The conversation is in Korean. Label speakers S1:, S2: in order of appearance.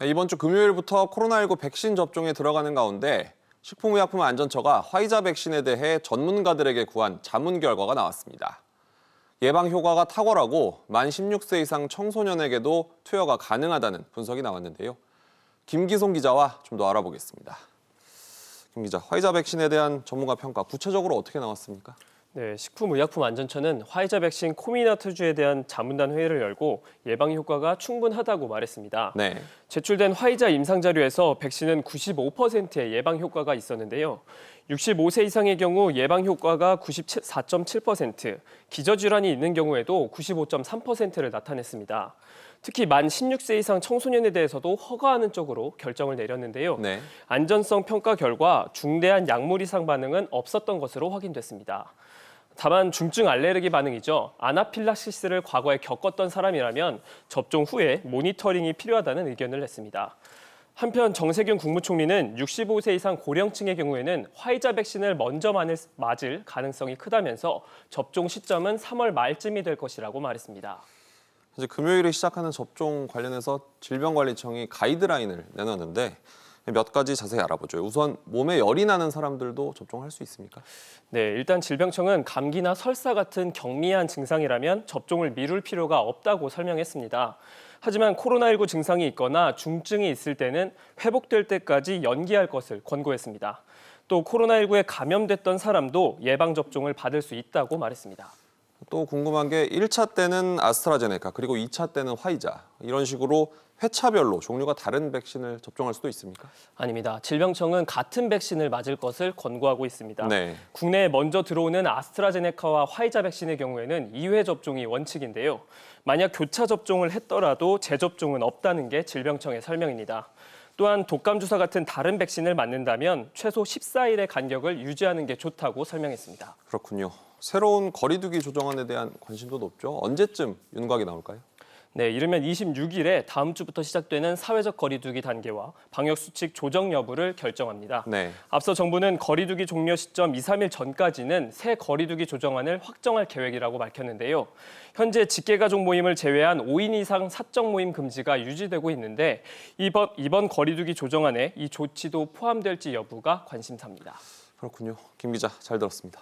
S1: 이번 주 금요일부터 코로나19 백신 접종에 들어가는 가운데 식품의약품안전처가 화이자 백신에 대해 전문가들에게 구한 자문 결과가 나왔습니다. 예방 효과가 탁월하고 만 16세 이상 청소년에게도 투여가 가능하다는 분석이 나왔는데요. 김기송 기자와 좀 더 알아보겠습니다. 김 기자, 화이자 백신에 대한 전문가 평가 구체적으로 어떻게 나왔습니까?
S2: 네, 식품의약품안전처는 화이자 백신 코미나트주에 대한 자문단 회의를 열고 예방 효과가 충분하다고 말했습니다.
S1: 네.
S2: 제출된 화이자 임상 자료에서 백신은 95%의 예방 효과가 있었는데요. 65세 이상의 경우 예방 효과가 94.7%, 기저질환이 있는 경우에도 95.3%를 나타냈습니다. 특히 만 16세 이상 청소년에 대해서도 허가하는 쪽으로 결정을 내렸는데요.
S1: 네.
S2: 안전성 평가 결과 중대한 약물 이상 반응은 없었던 것으로 확인됐습니다. 다만 중증 알레르기 반응이죠. 아나필락시스를 과거에 겪었던 사람이라면 접종 후에 모니터링이 필요하다는 의견을 냈습니다. 한편 정세균 국무총리는 65세 이상 고령층의 경우에는 화이자 백신을 먼저 맞을 가능성이 크다면서 접종 시점은 3월 말쯤이 될 것이라고 말했습니다.
S1: 이제 금요일에 시작하는 접종 관련해서 질병관리청이 가이드라인을 내놨는데 몇 가지 자세히 알아보죠. 우선 몸에 열이 나는 사람들도 접종할 수 있습니까?
S2: 네, 일단 질병청은 감기나 설사 같은 경미한 증상이라면 접종을 미룰 필요가 없다고 설명했습니다. 하지만 코로나19 증상이 있거나 중증이 있을 때는 회복될 때까지 연기할 것을 권고했습니다. 또 코로나19에 감염됐던 사람도 예방접종을 받을 수 있다고 말했습니다.
S1: 또 궁금한 게 1차 때는 아스트라제네카 그리고 2차 때는 화이자 이런 식으로 회차별로 종류가 다른 백신을 접종할 수도 있습니까?
S2: 아닙니다. 질병청은 같은 백신을 맞을 것을 권고하고 있습니다.
S1: 네.
S2: 국내에 먼저 들어오는 아스트라제네카와 화이자 백신의 경우에는 2회 접종이 원칙인데요. 만약 교차 접종을 했더라도 재접종은 없다는 게 질병청의 설명입니다. 또한 독감 주사 같은 다른 백신을 맞는다면 최소 14일의 간격을 유지하는 게 좋다고 설명했습니다.
S1: 그렇군요. 새로운 거리두기 조정안에 대한 관심도 높죠. 언제쯤 윤곽이 나올까요?
S2: 네, 이르면 26일에 다음 주부터 시작되는 사회적 거리두기 단계와 방역수칙 조정 여부를 결정합니다.
S1: 네.
S2: 앞서 정부는 거리두기 종료 시점 2, 3일 전까지는 새 거리두기 조정안을 확정할 계획이라고 밝혔는데요. 현재 직계가족 모임을 제외한 5인 이상 사적 모임 금지가 유지되고 있는데 이번 거리두기 조정안에 이 조치도 포함될지 여부가 관심사입니다.
S1: 그렇군요. 김 기자, 잘 들었습니다.